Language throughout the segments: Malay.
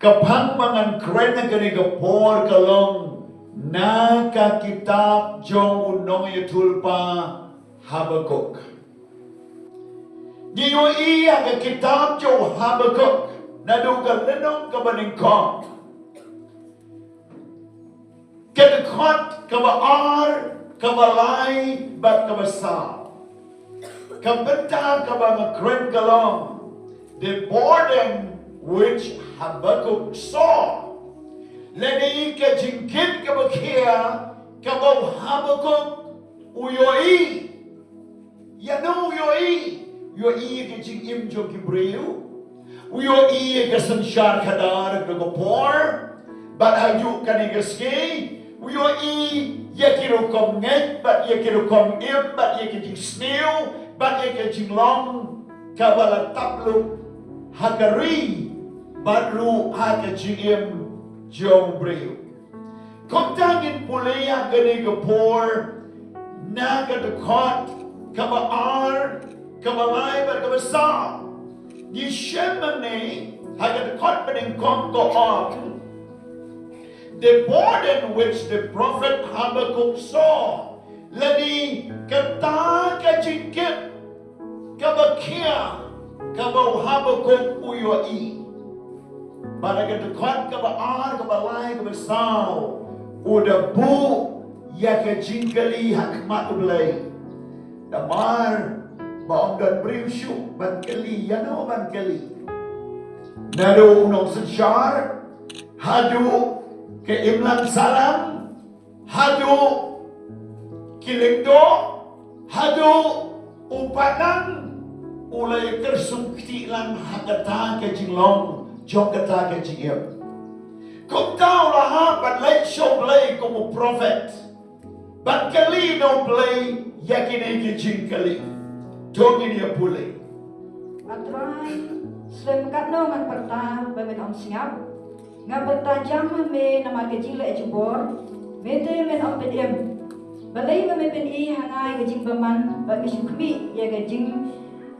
kapang mangan kren na gani kapor kalong naka kitab jong unong yatulpa Habakkuk. Niyo iya ka kitab jong Habakkuk na dugang lenong kabaningkong. Kadakot kabaar kabalay bat kabasa. Kabenta kabang kren kalong. The burden which Habakkuk saw. Lani ka jingkit ka bakia kabaw Habakkuk uyoi. Yano uyoi. Uyoi ka jingim jo kibriyo. Uyoi ka sansyar kadar kagopor. But ayu ka ni gaski. Uyoi yakiru kom ngek. But yakiru kom im. But yakiru snail. But yakiru long. Kabala tapluk. Hakari. Baru haka jingim jong brio. Kontangin puliya gani kapor naga dekot kabaar kabalay bar kabasa. Ni shemane haka dekot bening kom ko on. The burden which the prophet Habakkuk saw. Lani kata kajingkit kabakia kabaw Habakkuk uyoi. Para kadukot kabaar kabalay kabasaw udah bu ya ka jingkali hakmat ulay damar baong dan beriusyu bankali yano bankali naro unong sensyar hadu ke imlan salam hadu kilingdo hadu upanan ulay kersungkti lang hakata ke jinglong jong kata ke jingim. Kung tao lahat bat lay show play como prophet. Bat kali no play yakin ke jingkali. Tongin ya pulay. Atray slem katno man perta bemen om singap. Ngapeta jam me nama ke jingleh JUBOR. Mete men om pedem. Balai me pen I hangai ke jing baman ba ke sukmi ya ke jing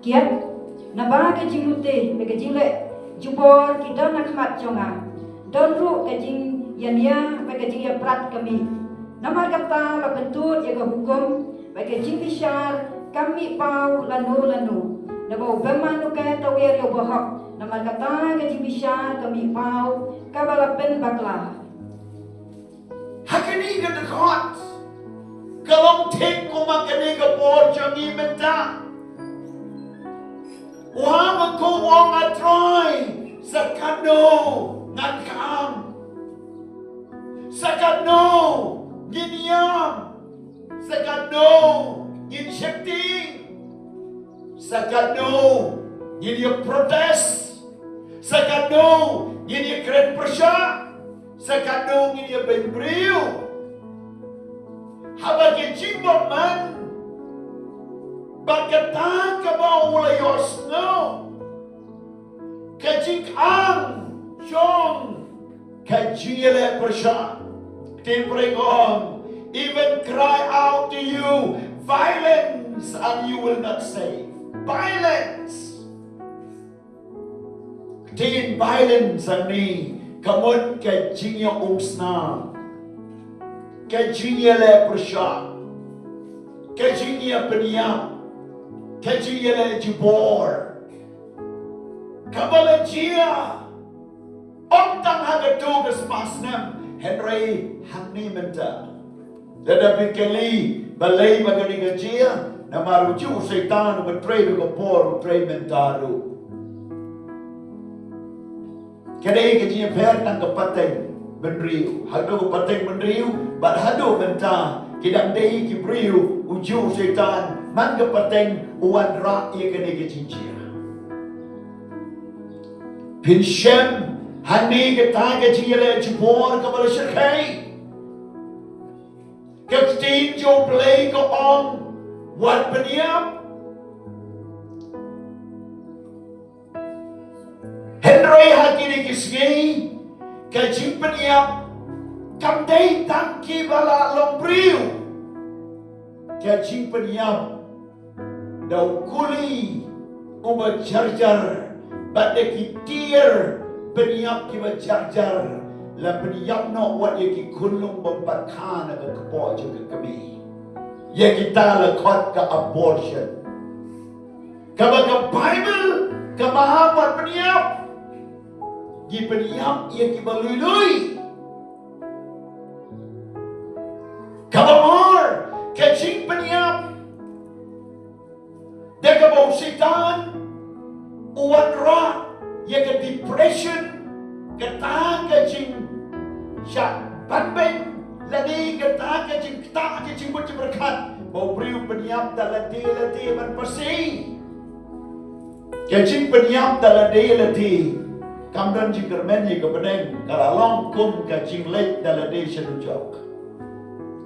kiat. Naba ke jing lute me ke jingleh JUBOR kita nak mat jonga. Don ru kajing yania kajing ya prat kami. Nama kata la pentut ya hukum kajing bisyar kami pau lanu. Nabo bemanu ka tawir yo bohok. Nama kata kajing bisyar kami pau kabalapen bakla. Hakani ka dekot. Kalong tik ko makani ka por jangi menta. Wang ko wang atray sakano ngakam sakano ginyam sakano ginshakti sakano ginya protest sakano ginya kren persya sakano ginya bembriu habagi jimbot man bagata kabaw ulayos no kajik ang syong kajile persya timpring on even cry out to you violence and you will not save violence tingin violence ang ni kamot kajinyo umsna kajile persya kajinyo peniyam kajile JUBOR kabalajia ontang hagadugas masnam Henry hangni menta dadapin kali balay magani gajia na maruju setan betray ko por betray mentaru kadai gajia per tang kapateng benriu hadu kapateng benriu bat hadu menta kidang dei kibriu uju setan man kapateng uan ra ia kadai gajia pinshem hani kata gajia JUBOR kabala syarkai Kapten jo play ko on wat peniap Henry hakini kisgi kajing peniap kamdai tangki bala lombriu kajing peniap dau kuli umat jarjar badeki tier Peniap kita jar-jar. La peniap no wat ye ki kunlung bombat khana ke kepo juga kami. Ye kita la khot ke abortion. Kaba ke Bible ke mahamat peniap. Ye peniap ye ki balui-lui. Kaba mar ke jing peniap. Dia ke bau setan. Uwan ra ye ke depression. Kata ke jing syak banbeng ladi kata ke jing tak ke jing buat berkat bau beriu peniap dalam ladi ban pasi ke jing peniap dalam ladi kamdan jing kermen ye ke beneng kalau long kum ke jing lek dalam ladi senujok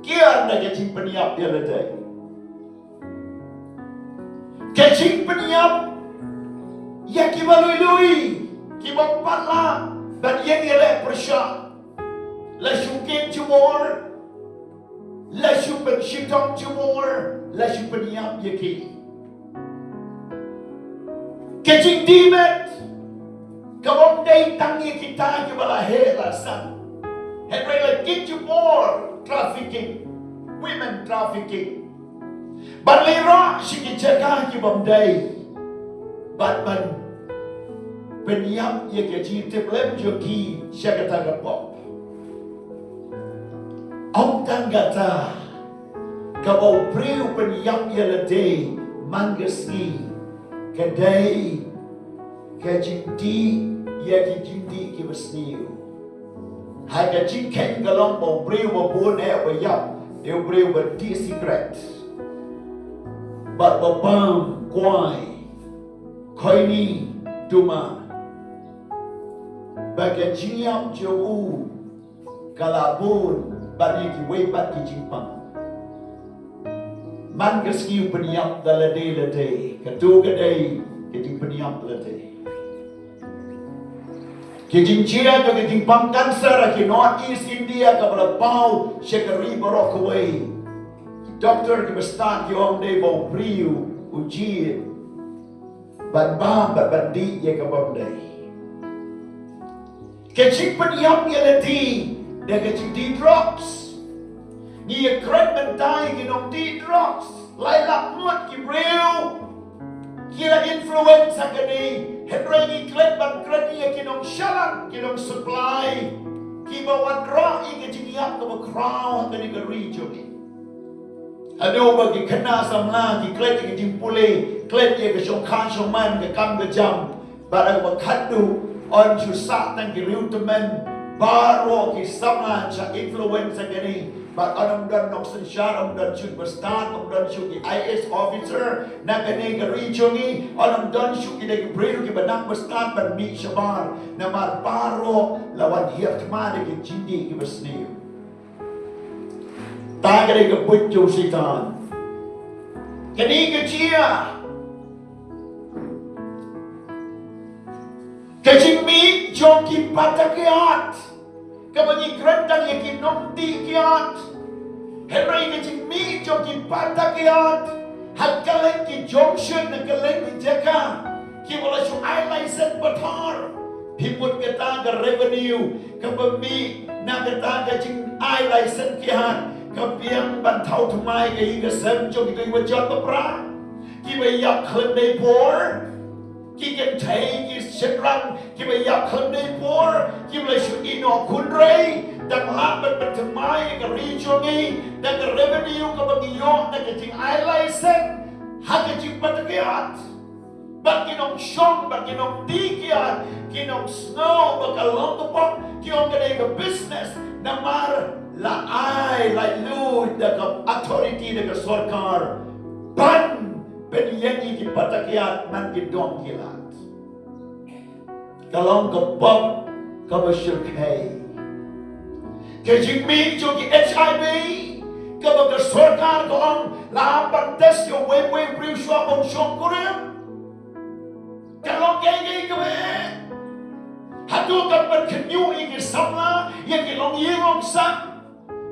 kian ke jing peniap dia ladi ke jing peniap ya kibalui kibapala dan yang ialah persyak la syukin jubor la syupen syitong jubor la syupen yam yaki kecing dimet kabong day tangi kita kibala hela san henry la kin jubor trafficking women trafficking balira syiki jaga kibong day batman peniap ye ke ji teplem joki syakata gapop om tanggata kabau priu peniap ye lede mangesni kedai ke jinti ye ki jinti ki besniu ha ke jin ken galong bau priu bo bon e bo yap de priu bo di secret but bo bam kwai khoi ni tuma bagai jiam jauh kalabun bagi kiwei bat ki jimpang man keskiu peniap dalade lade ketu kedai kejing peniap lade kejing cia jo kejing pang cancer ki North East India ka berapau shekari borok away doktor ki bestan ki om de bon priu uji ban bam ban bandi ye ka bom dai kecik peniap ye leti dia kecik di drugs ni ye kret mentai ki nom di drugs lai lak muat ki breu kira influence kani henry ki kret ban kret ye ki nom shalan ki nom supply ki bawa drug ye kecik yap ke crowd kani ke region ni aduh bagi kena samla ki kret ye kecik pule kret ye ke shong khan shong man ke kam ke jam barang bakadu on susah dan kiriu teman baru kisah macam influence gini, but orang dan nak sensyar, orang dan syuk berstan, orang dan syuk IS officer, nak kini kericu ni, orang dan syuk kita beriru kita nak berstan bermik syabar, nama baru lawan hiap cuma kita jindi kita bersniu, tak ada kita pujuk setan, kini kecil. Kecing mi joki patakiat, kabagi kerendang yakin nomti kiat. Henry kecing mi joki patakiat, hakalen ki junction hakalen ki jaka, ki wala syu license batar. Hiput kata ke revenue, kabami na kata kecing license kiat, kabiang bantau tumai ke hingga sem joki tu wajat bapra, ki bayak kendai por. Ki kan thai ki sekrang ki ba yak khandai por ki ba shu ino kunrei dan labat bertemai ke region ni dan ke revenue ke bagi yo dan ke ting license hak ke patakiat bagi nong shong bagi nong dikiat ki nong snow bakalong tepok ki ong ke business namar la ai la lu da ke authority da ke sarkar ban penyanyi ki patakiat man ki dong kilat kalong ke pop ke bersyirkai ke jingmi jo ki HIV ke baga sarkar ke ong lapan tes yo we briu shwa ong shong kurem kalong ke ke be hatu kan berkenyu ki samla ye ki long yong sang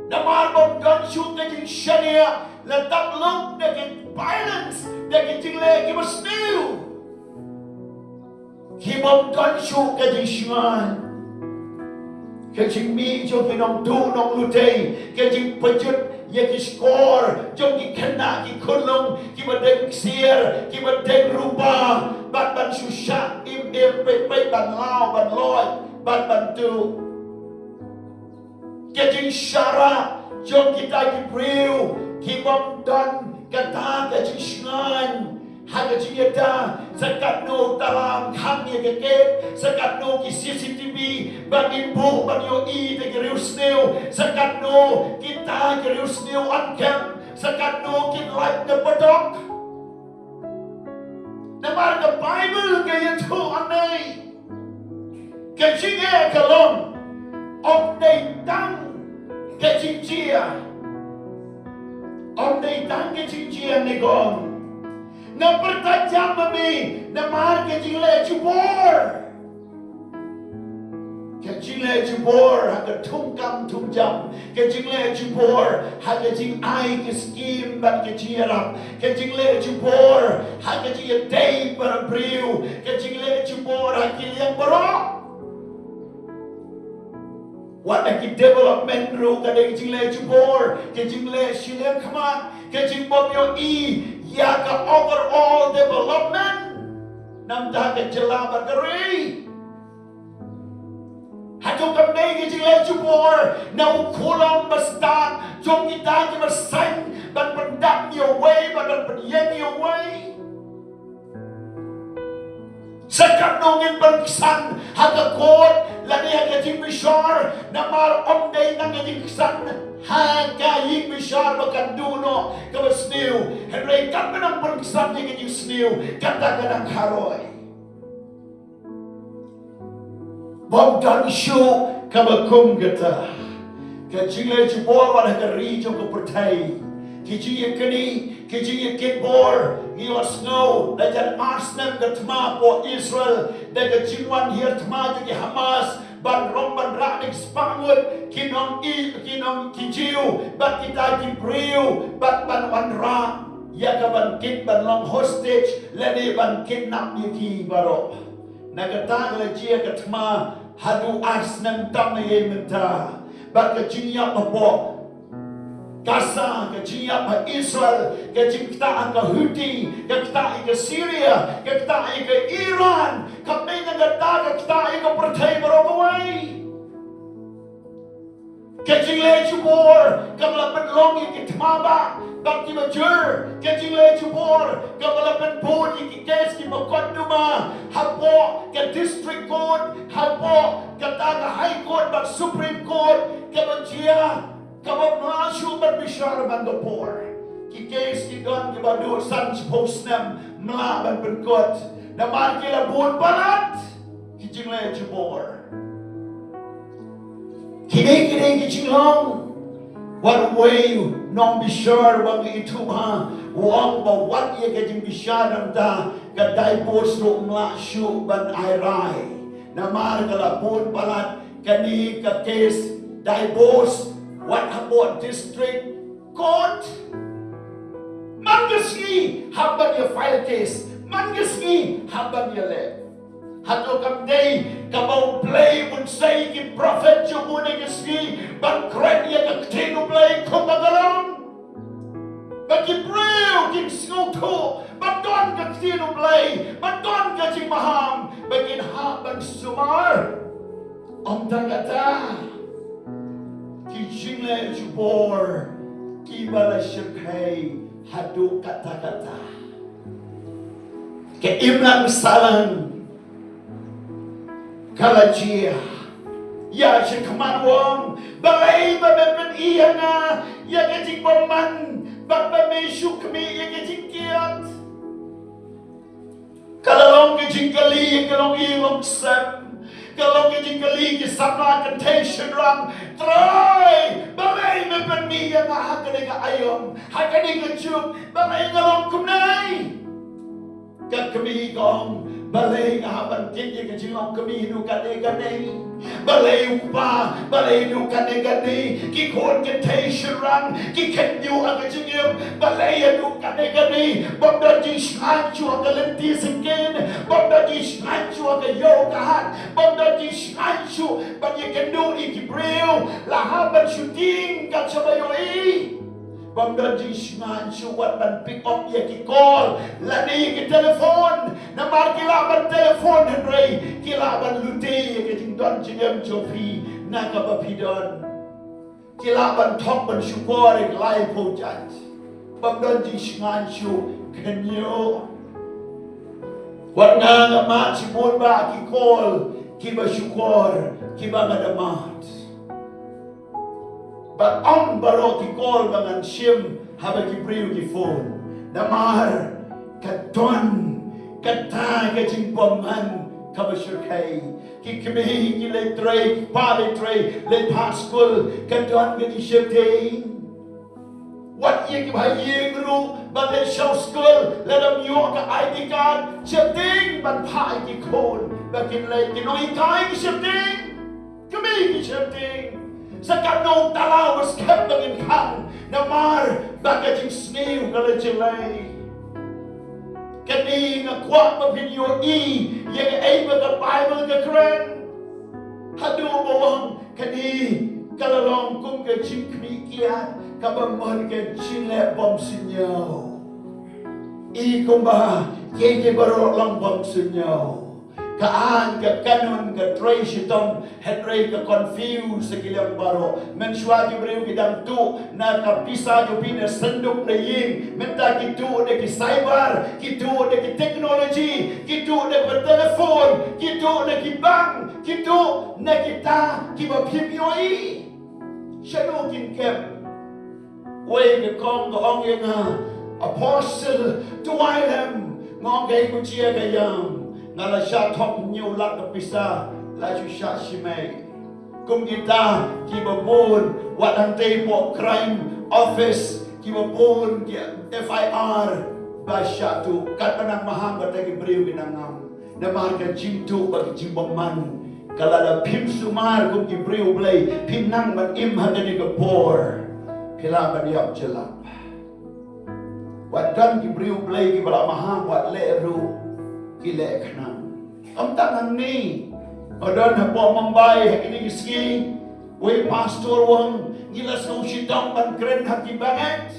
namar bom gan shu ke jing shania letak lung dengan violence dengan jingleh kita sendiri Kibom don shu ka jishman. Kajing mi jo kinong du nong lutay. Kajing pajut ya ki score. Jo ki kena ki kulong. Ki badeng sier. Ki badeng rupa. Ban susah. Im pe ban lao ban loy. Ban tu. Kajing syara. Jo kita ki priu. Kibom don kata kajing shngan. Hagajing yada zakat no dalam kami keket zakat no ki CCTV bagi bu bagi oi te gerius neu zakat no kita gerius neu on cam zakat no ki live the padok namar the Bible ke itu anai kajing kalon om dei tang kajing chia om dei tang kajing chia negong na pertajam kami na mahal ke jingleh jubor ke jingleh jubor haga tungkam tungjam ke jingleh jubor haga jing ai ke skim ban ke jiram ke jingleh jubor haga jing day para briu ke jingleh jubor haga yang borok what a development ru ke jingleh jubor ke jingleh shilem khaman ke jing bom yo i ya ka overall development nam ta ke jela bagari hatu kam nei ke jingleh jubor na kulam bastan jong kita ke bersaing ban pendam your way ban pendiem your way zakat nongin bangsan haga kot lani haga jing bishar namar om day nang jing san haga ying bishar bakan duno kabas new henry kat menang bangsan jing jing snew kata kadang haroi bom dan shu kabakum kata ke jingleh jubor wan haga ri jong ko pertai Kiji kini, kiji kitbor, ngiwa snow, dajan arsnem ke tma po Israel, daga jinwan hier tma jagi Hamas, ban rom ban ranik spangut, kinong kijiu, bat kita kibriu, bat ban wan ra, ya ka ban kit ban long hostage, leni ban kidnap yaki baro. Nagatang le jia ke tma, hadu arsnem tam ye menta, bat ke jinyap po. Gaza, ke jiap ke Israel, ke kita ke Houthi, ke kita ke Syria, ke kita ke Iran, kami ngata ke kita ke pertai berogawai. Ke jingleh jubor, ke melapan longi ke tmaba, bakti majur, ke jingleh jubor, ke melapan bodi ke kes ke makonduma, hapo ke district court, hapo kata ke high court, bak supreme court, ke menjia. Kabab masuk berbishar bandopor. Kikes kidon kibadu san posnem melaban berkot. Namar kila buat barat. Kijingleh jubor. Kini kijinglong. What way nong bishar bang itu ha. Wang bawat ye kijing bishar namda. Kadai bos ro melasu ban airai. Namar kala buat barat. Kani kakes dai bos. What about district court? Mangasni haban ya file case. Mangasni haban ya le. Hato kam day kabau play mun say ki prophet jumune gasni ban kret ya ka tino play kumagalang. Bagi breu king snoto badon ka tino play badon ka jing maham bagin haban sumar. Om tangata. Jingleh jubor kibala syirkai hadu kata-kata ke imlan salang kalajia ya syirkaman wong balai babepen iya na ya kajing boman bakba mesyuk kami ya kajing kiat kalalong kajing kali kalong ilong sem kalau kejing kali kisapla contention rang try balai mepen mi yang hakane ka ayom hakane ka chup balai ngalong kumnai kat kami gong BALEI ngahaban kini ke jingong kami nu kane BALEI upa BALEI nu kane ki kon ke tei shirang ki kenyu aga jingim BALEI nu kane bomda ji shanchu aga lenti singen bomda ji shanchu aga yogahan bomda ji shanchu bagi kendu ikibreu lahaban shooting kat sabayoi Bangda di shangan suat dan pick up ya ki call lani ki telefon namar kilaban telefon henry kilaban lute ya ki tingdon jingem jopi nakabapidon kilaban top ban syukur lai pojat bangda di shangan su kenyo wat nga mat sibon ba ki call ki ba syukur ki ba ngadamat But on baro ki call bangan sim Habakkuk ki phone namar katon kata ke jingpoman kabashurkai ki kemi ki le tray pa le tray le paskul katon ke di shete what ye ki bhai ye guru ban le show school let them yo ka ID card shete ban pa ki call bakin le ki noi kai ki shete kemi ki shete Sekarang talau berskap dengan kang namar bagajing snew kalau jelai. Kini ngakuat mapinyo yang ay baga Bible ke keren. Hadu bawang kini kalalong kung ke jingkmi kiat kabamon ke jingleh bom sinyaw. Kumba kaya baru lang bom sinyaw. Kaan ke kanon ke tray sitong henry ke confuse sekilang baro mensua jibril bidang tu na kapisa jo bina senduk na ying menta kitu de ki cyber kitu de ki teknologi kitu de ki telefon kitu de ki bank kitu na kita ki ba pimioi shadow kin kem way ke kong ke ong yang apostle tuailem ngong ke kucia ke yang Nala sya top new lak ke pisa laju sya simai kum kita ki babun wat hante po crime office ki babun ki FIR ba sya tu kat panang mahang ba tagi beriu binangam na marga jimtu bagi jimbaman kala da pim sumar kum ki beriu blai pim nang ban im hadani ke por pila ba diap jelap wat dan ki beriu blai ki bala mahang wat le ru Kile kenang. Am tangan ni. Adan hapo Mumbai ini kiski. We pastor wang gila song sitang ban keren haki banget.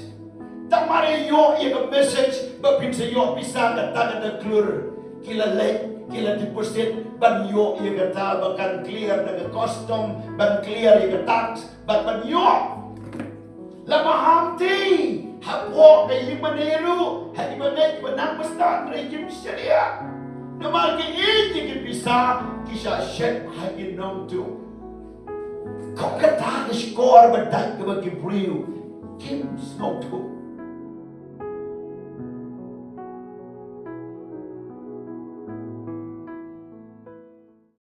Tamare yo ia message bapin se yo bisa kata ada klur. Kila lek kila deposit ban yo ia kata bahkan clear dengan custom ban clear ia tax ban yo. Lama hamti. Hapo kay maneru hadi banay banang basta rejim syariah namal ke iki bisa kisah shed hagi nom tu kau kata ke skor badak ke bagi beriu kim snow tu